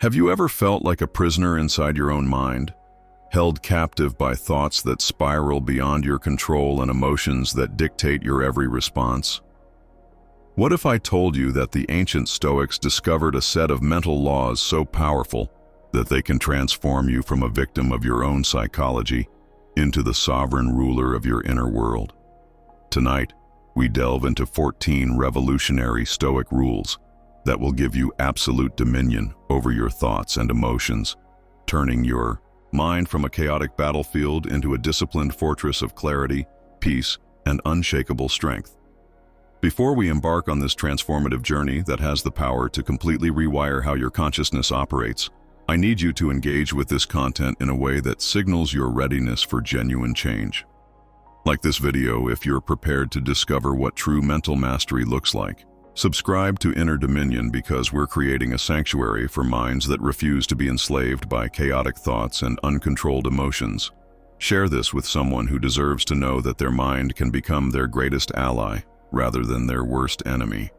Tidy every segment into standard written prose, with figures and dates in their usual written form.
Have you ever felt like a prisoner inside your own mind, held captive by thoughts that spiral beyond your control and emotions that dictate your every response? What if I told you that the ancient Stoics discovered a set of mental laws so powerful that they can transform you from a victim of your own psychology into the sovereign ruler of your inner world? Tonight, we delve into 14 revolutionary Stoic rules that will give you absolute dominion over your thoughts and emotions, turning your mind from a chaotic battlefield into a disciplined fortress of clarity, peace, and unshakable strength. Before we embark on this transformative journey that has the power to completely rewire how your consciousness operates, I need you to engage with this content in a way that signals your readiness for genuine change. Like this video if you're prepared to discover what true mental mastery looks like. Subscribe to Inner Dominion because we're creating a sanctuary for minds that refuse to be enslaved by chaotic thoughts and uncontrolled emotions. Share this with someone who deserves to know that their mind can become their greatest ally rather than their worst enemy.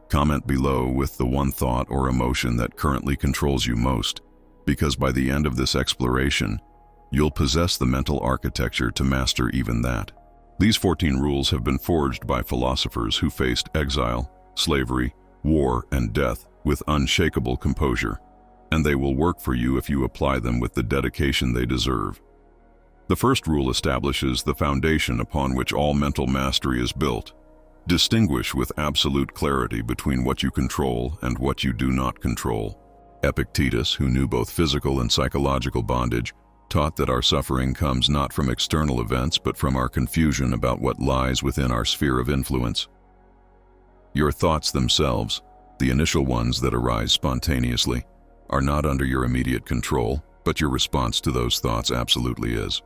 Comment below with the one thought or emotion that currently controls you most, because by the end of this exploration, you'll possess the mental architecture to master even that. These 14 rules have been forged by philosophers who faced exile, slavery, war, and death with unshakable composure, and they will work for you if you apply them with the dedication they deserve. The first rule establishes the foundation upon which all mental mastery is built. Distinguish with absolute clarity between what you control and what you do not control. Epictetus, who knew both physical and psychological bondage, taught that our suffering comes not from external events but from our confusion about what lies within our sphere of influence. Your thoughts themselves, the initial ones that arise spontaneously, are not under your immediate control, but your response to those thoughts absolutely is.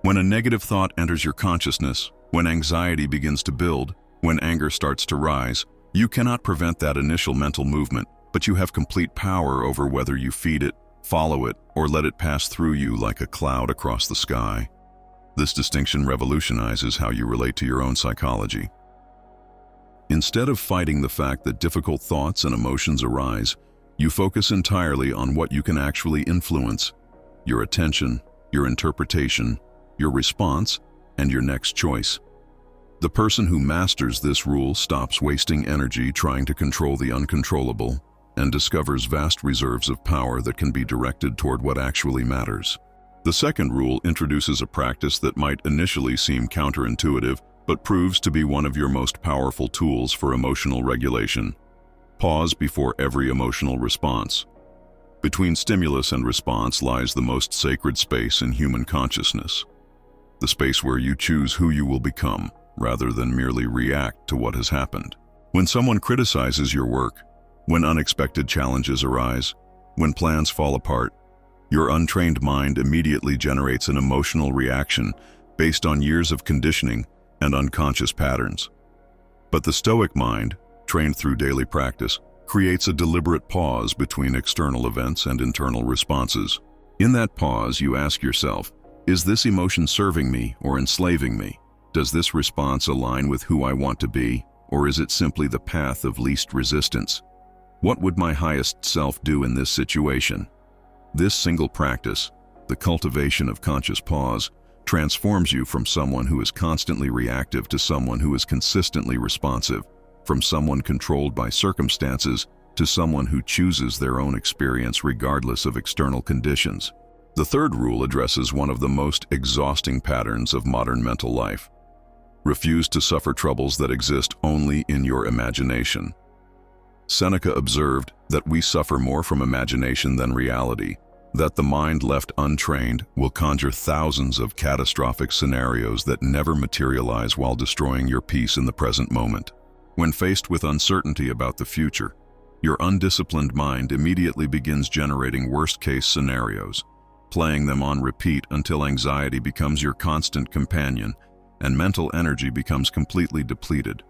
When a negative thought enters your consciousness, when anxiety begins to build, when anger starts to rise, you cannot prevent that initial mental movement, but you have complete power over whether you feed it, follow it, or let it pass through you like a cloud across the sky. This distinction revolutionizes how you relate to your own psychology. Instead of fighting the fact that difficult thoughts and emotions arise, you focus entirely on what you can actually influence: your attention, your interpretation, your response, and your next choice. The person who masters this rule stops wasting energy trying to control the uncontrollable and discovers vast reserves of power that can be directed toward what actually matters. The second rule introduces a practice that might initially seem counterintuitive, but proves to be one of your most powerful tools for emotional regulation. Pause before every emotional response. Between stimulus and response lies the most sacred space in human consciousness. The space where you choose who you will become, rather than merely react to what has happened. When someone criticizes your work, when unexpected challenges arise, when plans fall apart, your untrained mind immediately generates an emotional reaction based on years of conditioning and unconscious patterns. But the Stoic mind, trained through daily practice, creates a deliberate pause between external events and internal responses. In that pause, you ask yourself, is this emotion serving me or enslaving me? Does this response align with who I want to be, or is it simply the path of least resistance? What would my highest self do in this situation? This single practice, the cultivation of conscious pause, transforms you from someone who is constantly reactive to someone who is consistently responsive, from someone controlled by circumstances to someone who chooses their own experience regardless of external conditions. The third rule addresses one of the most exhausting patterns of modern mental life. Refuse to suffer troubles that exist only in your imagination. Seneca observed that we suffer more from imagination than reality, that the mind left untrained will conjure thousands of catastrophic scenarios that never materialize while destroying your peace in the present moment. When faced with uncertainty about the future, your undisciplined mind immediately begins generating worst-case scenarios, playing them on repeat until anxiety becomes your constant companion and mental energy becomes completely depleted.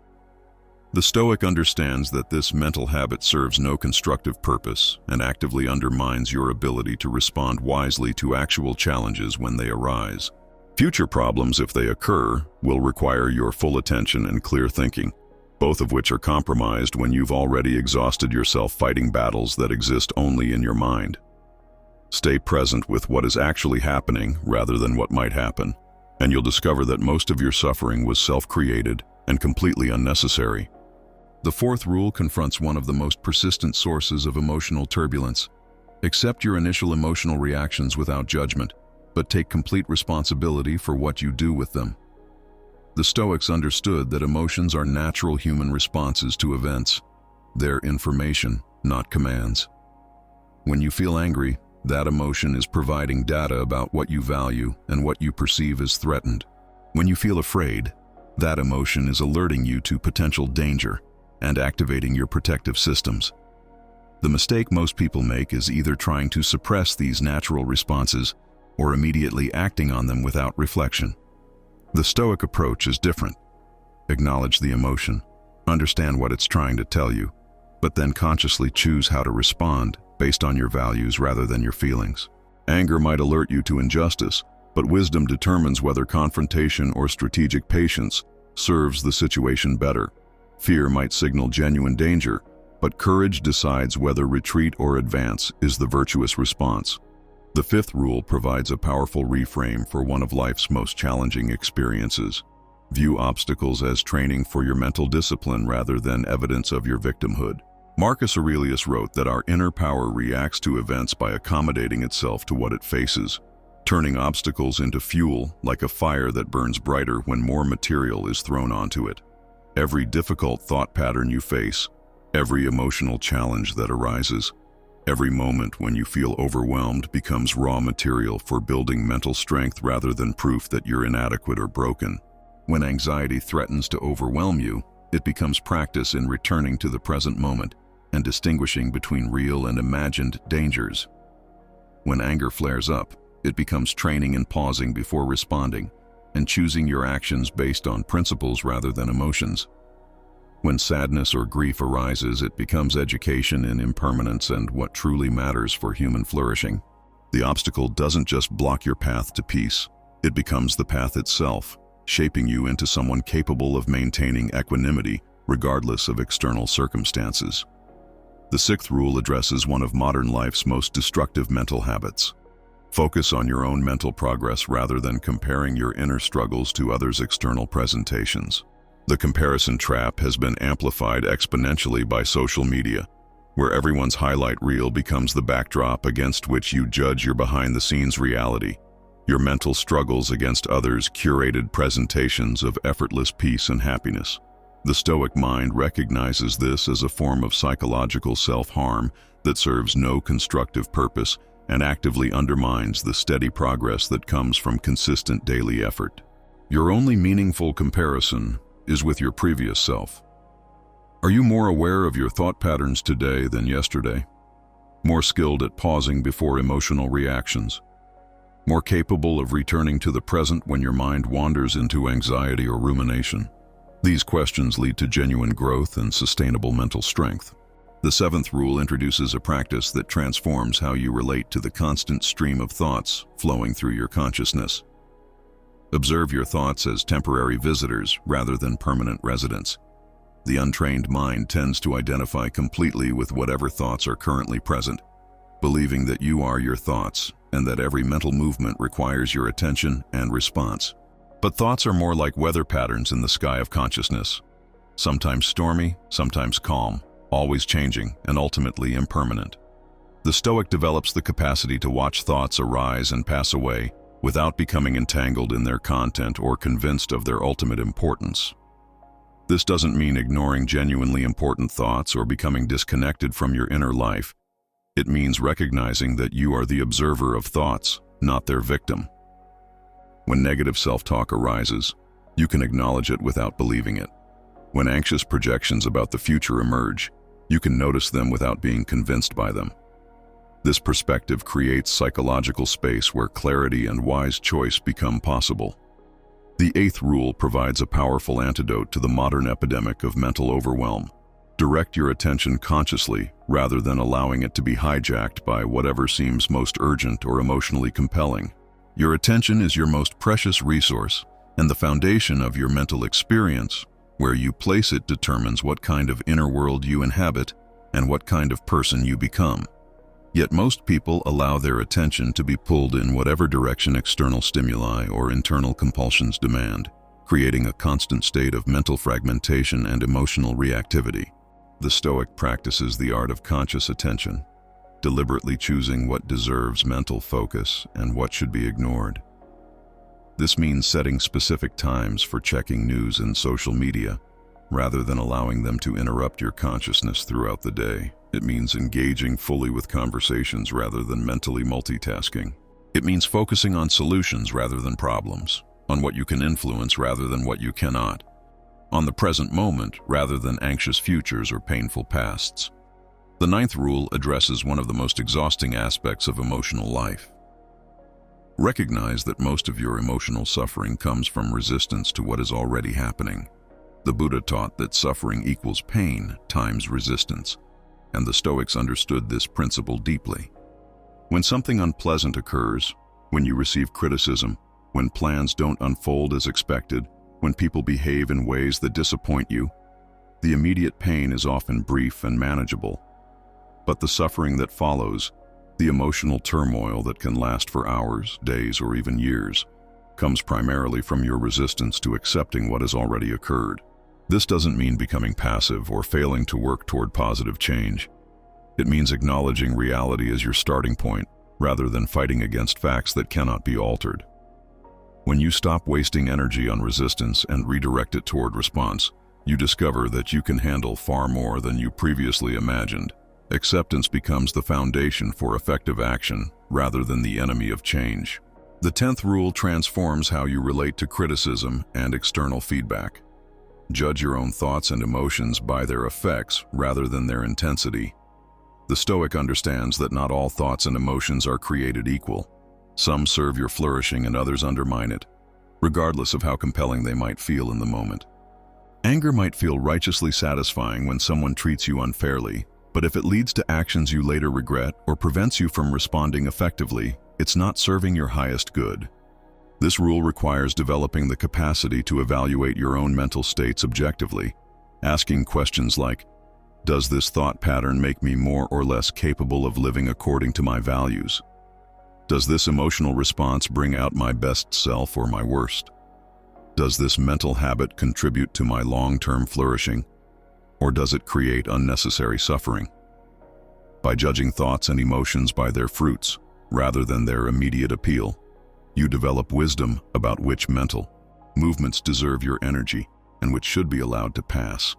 The Stoic understands that this mental habit serves no constructive purpose and actively undermines your ability to respond wisely to actual challenges when they arise. Future problems, if they occur, will require your full attention and clear thinking. both of which are compromised when you've already exhausted yourself fighting battles that exist only in your mind. Stay present with what is actually happening rather than what might happen, and you'll discover that most of your suffering was self-created and completely unnecessary. The fourth rule confronts one of the most persistent sources of emotional turbulence. Accept your initial emotional reactions without judgment, but take complete responsibility for what you do with them. The Stoics understood that emotions are natural human responses to events. They're information, not commands. When you feel angry, that emotion is providing data about what you value and what you perceive as threatened. When you feel afraid, that emotion is alerting you to potential danger and activating your protective systems. The mistake most people make is either trying to suppress these natural responses or immediately acting on them without reflection. The Stoic approach is different. Acknowledge the emotion, understand what it's trying to tell you, but then consciously choose how to respond based on your values rather than your feelings. Anger might alert you to injustice, but wisdom determines whether confrontation or strategic patience serves the situation better. Fear might signal genuine danger, but courage decides whether retreat or advance is the virtuous response. The fifth rule provides a powerful reframe for one of life's most challenging experiences. View obstacles as training for your mental discipline rather than evidence of your victimhood. Marcus Aurelius wrote that our inner power reacts to events by accommodating itself to what it faces, turning obstacles into fuel like a fire that burns brighter when more material is thrown onto it. Every difficult thought pattern you face, every emotional challenge that arises, every moment when you feel overwhelmed becomes raw material for building mental strength rather than proof that you're inadequate or broken. When anxiety threatens to overwhelm you, it becomes practice in returning to the present moment and distinguishing between real and imagined dangers. When anger flares up, it becomes training in pausing before responding and choosing your actions based on principles rather than emotions. When sadness or grief arises, it becomes education in impermanence and what truly matters for human flourishing. The obstacle doesn't just block your path to peace, it becomes the path itself, shaping you into someone capable of maintaining equanimity regardless of external circumstances. The sixth rule addresses one of modern life's most destructive mental habits. Focus on your own mental progress rather than comparing your inner struggles to others' external presentations. The comparison trap has been amplified exponentially by social media, where everyone's highlight reel becomes the backdrop against which you judge your behind-the-scenes reality, your mental struggles against others' curated presentations of effortless peace and happiness. The Stoic mind recognizes this as a form of psychological self-harm that serves no constructive purpose and actively undermines the steady progress that comes from consistent daily effort. Your only meaningful comparison is with your previous self. Are you more aware of your thought patterns today than yesterday? More skilled at pausing before emotional reactions? More capable of returning to the present when your mind wanders into anxiety or rumination? These questions lead to genuine growth and sustainable mental strength. The seventh rule introduces a practice that transforms how you relate to the constant stream of thoughts flowing through your consciousness. Observe your thoughts as temporary visitors rather than permanent residents. The untrained mind tends to identify completely with whatever thoughts are currently present, believing that you are your thoughts and that every mental movement requires your attention and response. But thoughts are more like weather patterns in the sky of consciousness, sometimes stormy, sometimes calm, always changing and ultimately impermanent. The Stoic develops the capacity to watch thoughts arise and pass away without becoming entangled in their content or convinced of their ultimate importance. This doesn't mean ignoring genuinely important thoughts or becoming disconnected from your inner life. It means recognizing that you are the observer of thoughts, not their victim. When negative self-talk arises, you can acknowledge it without believing it. When anxious projections about the future emerge, you can notice them without being convinced by them. This perspective creates psychological space where clarity and wise choice become possible. The eighth rule provides a powerful antidote to the modern epidemic of mental overwhelm. Direct your attention consciously rather than allowing it to be hijacked by whatever seems most urgent or emotionally compelling. Your attention is your most precious resource and the foundation of your mental experience, Where you place it determines what kind of inner world you inhabit and what kind of person you become. Yet most people allow their attention to be pulled in whatever direction external stimuli or internal compulsions demand, creating a constant state of mental fragmentation and emotional reactivity. The Stoic practices the art of conscious attention, deliberately choosing what deserves mental focus and what should be ignored. This means setting specific times for checking news and social media, rather than allowing them to interrupt your consciousness throughout the day. It means engaging fully with conversations rather than mentally multitasking. It means focusing on solutions rather than problems, on what you can influence rather than what you cannot, on the present moment rather than anxious futures or painful pasts. The ninth rule addresses one of the most exhausting aspects of emotional life. Recognize that most of your emotional suffering comes from resistance to what is already happening. The Buddha taught that suffering equals pain times resistance, and the Stoics understood this principle deeply. When something unpleasant occurs, when you receive criticism, when plans don't unfold as expected, when people behave in ways that disappoint you, the immediate pain is often brief and manageable. But the suffering that follows, the emotional turmoil that can last for hours, days, or even years, comes primarily from your resistance to accepting what has already occurred. This doesn't mean becoming passive or failing to work toward positive change. It means acknowledging reality as your starting point, rather than fighting against facts that cannot be altered. When you stop wasting energy on resistance and redirect it toward response, you discover that you can handle far more than you previously imagined. Acceptance becomes the foundation for effective action, rather than the enemy of change. The 10th rule transforms how you relate to criticism and external feedback. Judge your own thoughts and emotions by their effects rather than their intensity. The Stoic understands that not all thoughts and emotions are created equal. Some serve your flourishing and others undermine it, regardless of how compelling they might feel in the moment. Anger might feel righteously satisfying when someone treats you unfairly, but if it leads to actions you later regret or prevents you from responding effectively, it's not serving your highest good. This rule requires developing the capacity to evaluate your own mental states objectively, asking questions like, does this thought pattern make me more or less capable of living according to my values? Does this emotional response bring out my best self or my worst? Does this mental habit contribute to my long-term flourishing, or does it create unnecessary suffering? By judging thoughts and emotions by their fruits, rather than their immediate appeal, you develop wisdom about which mental movements deserve your energy and which should be allowed to pass.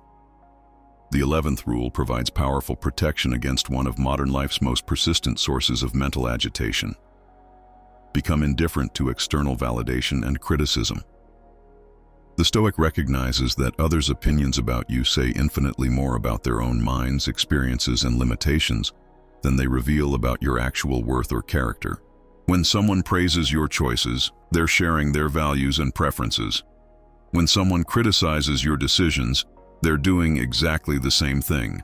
The 11th rule provides powerful protection against one of modern life's most persistent sources of mental agitation. Become indifferent to external validation and criticism. The Stoic recognizes that others' opinions about you say infinitely more about their own minds, experiences, and limitations than they reveal about your actual worth or character. When someone praises your choices, they're sharing their values and preferences. When someone criticizes your decisions, they're doing exactly the same thing.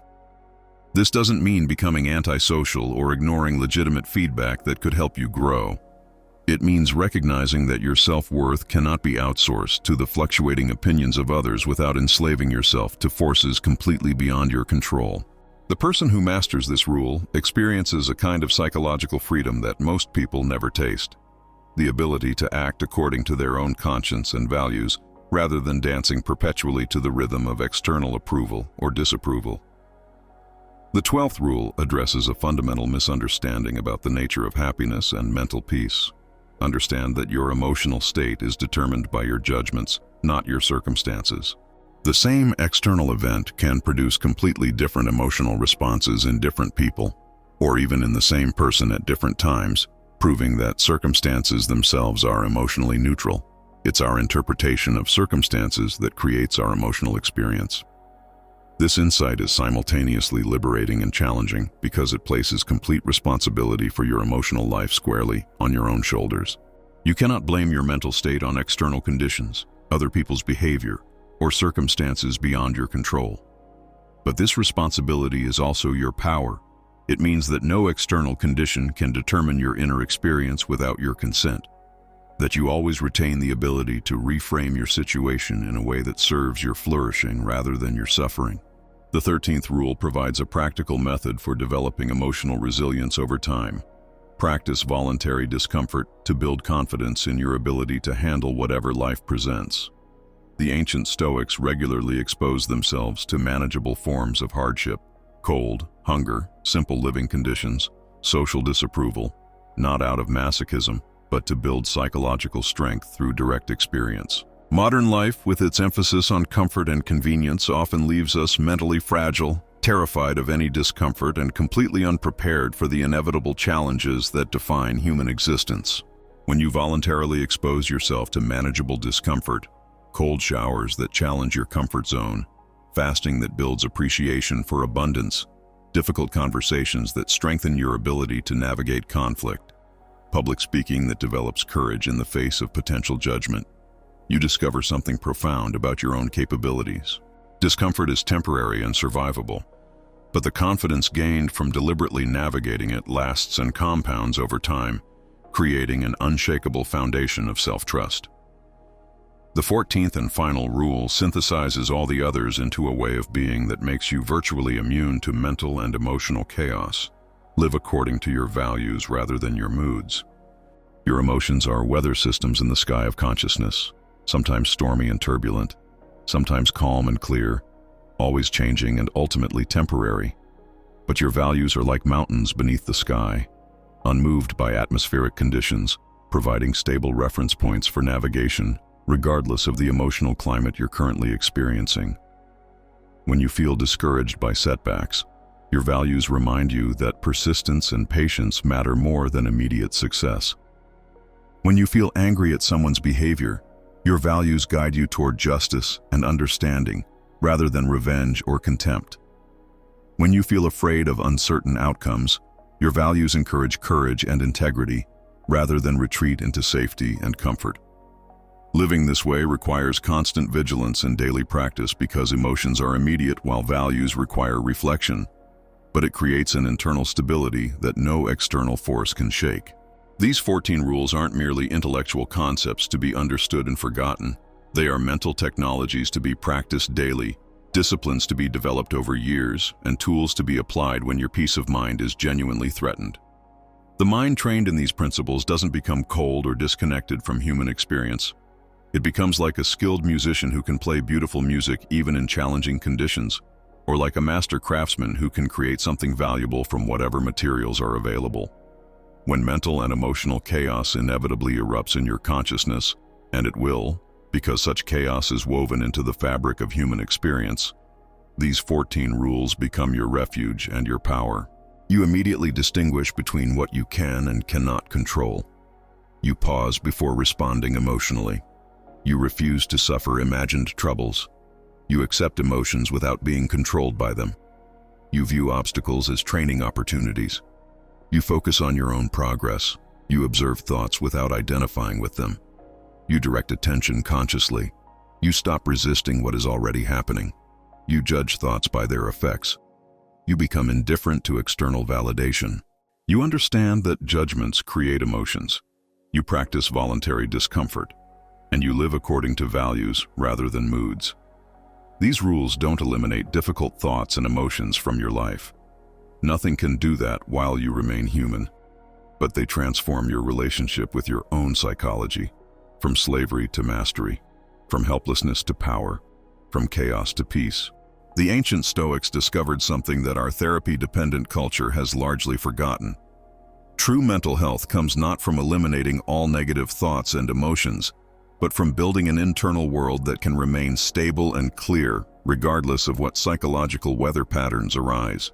This doesn't mean becoming antisocial or ignoring legitimate feedback that could help you grow. It means recognizing that your self-worth cannot be outsourced to the fluctuating opinions of others without enslaving yourself to forces completely beyond your control. The person who masters this rule experiences a kind of psychological freedom that most people never taste. The ability to act according to their own conscience and values, rather than dancing perpetually to the rhythm of external approval or disapproval. The 12th rule addresses a fundamental misunderstanding about the nature of happiness and mental peace. Understand that your emotional state is determined by your judgments, not your circumstances. The same external event can produce completely different emotional responses in different people, or even in the same person at different times, proving that circumstances themselves are emotionally neutral. It's our interpretation of circumstances that creates our emotional experience. This insight is simultaneously liberating and challenging because it places complete responsibility for your emotional life squarely on your own shoulders. You cannot blame your mental state on external conditions, other people's behavior, or circumstances beyond your control. But this responsibility is also your power. It means that no external condition can determine your inner experience without your consent. that you always retain the ability to reframe your situation in a way that serves your flourishing rather than your suffering. The 13th rule provides a practical method for developing emotional resilience over time. Practice voluntary discomfort to build confidence in your ability to handle whatever life presents. The ancient Stoics regularly exposed themselves to manageable forms of hardship: cold, hunger, simple living conditions, social disapproval, not out of masochism, but to build psychological strength through direct experience. Modern life, with its emphasis on comfort and convenience, often leaves us mentally fragile, terrified of any discomfort, and completely unprepared for the inevitable challenges that define human existence. When you voluntarily expose yourself to manageable discomfort, cold showers that challenge your comfort zone, fasting that builds appreciation for abundance, difficult conversations that strengthen your ability to navigate conflict, public speaking that develops courage in the face of potential judgment, you discover something profound about your own capabilities. Discomfort is temporary and survivable, but the confidence gained from deliberately navigating it lasts and compounds over time, creating an unshakable foundation of self-trust. The 14th and final rule synthesizes all the others into a way of being that makes you virtually immune to mental and emotional chaos. Live according to your values rather than your moods. Your emotions are weather systems in the sky of consciousness, sometimes stormy and turbulent, sometimes calm and clear, always changing and ultimately temporary. But your values are like mountains beneath the sky, unmoved by atmospheric conditions, providing stable reference points for navigation, regardless of the emotional climate you're currently experiencing. When you feel discouraged by setbacks, your values remind you that persistence and patience matter more than immediate success. When you feel angry at someone's behavior, your values guide you toward justice and understanding, rather than revenge or contempt. When you feel afraid of uncertain outcomes, your values encourage courage and integrity, rather than retreat into safety and comfort. Living this way requires constant vigilance and daily practice because emotions are immediate while values require reflection, but it creates an internal stability that no external force can shake. These 14 rules aren't merely intellectual concepts to be understood and forgotten. They are mental technologies to be practiced daily, disciplines to be developed over years, and tools to be applied when your peace of mind is genuinely threatened. The mind trained in these principles doesn't become cold or disconnected from human experience. It becomes like a skilled musician who can play beautiful music even in challenging conditions, or like a master craftsman who can create something valuable from whatever materials are available. When mental and emotional chaos inevitably erupts in your consciousness, and it will, because such chaos is woven into the fabric of human experience, these 14 rules become your refuge and your power. You immediately distinguish between what you can and cannot control. You pause before responding emotionally. You refuse to suffer imagined troubles. You accept emotions without being controlled by them. You view obstacles as training opportunities. You focus on your own progress. You observe thoughts without identifying with them. You direct attention consciously. You stop resisting what is already happening. You judge thoughts by their effects. You become indifferent to external validation. You understand that judgments create emotions. You practice voluntary discomfort, and you live according to values rather than moods. These rules don't eliminate difficult thoughts and emotions from your life. Nothing can do that while you remain human, but they transform your relationship with your own psychology, from slavery to mastery, from helplessness to power, from chaos to peace. The ancient Stoics discovered something that our therapy-dependent culture has largely forgotten. True mental health comes not from eliminating all negative thoughts and emotions, but from building an internal world that can remain stable and clear, regardless of what psychological weather patterns arise.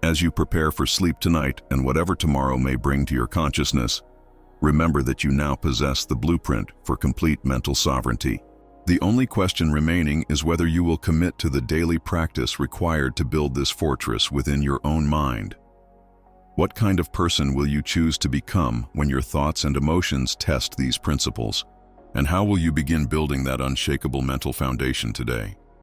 As you prepare for sleep tonight and whatever tomorrow may bring to your consciousness, remember that you now possess the blueprint for complete mental sovereignty. The only question remaining is whether you will commit to the daily practice required to build this fortress within your own mind. What kind of person will you choose to become when your thoughts and emotions test these principles? And how will you begin building that unshakable mental foundation today?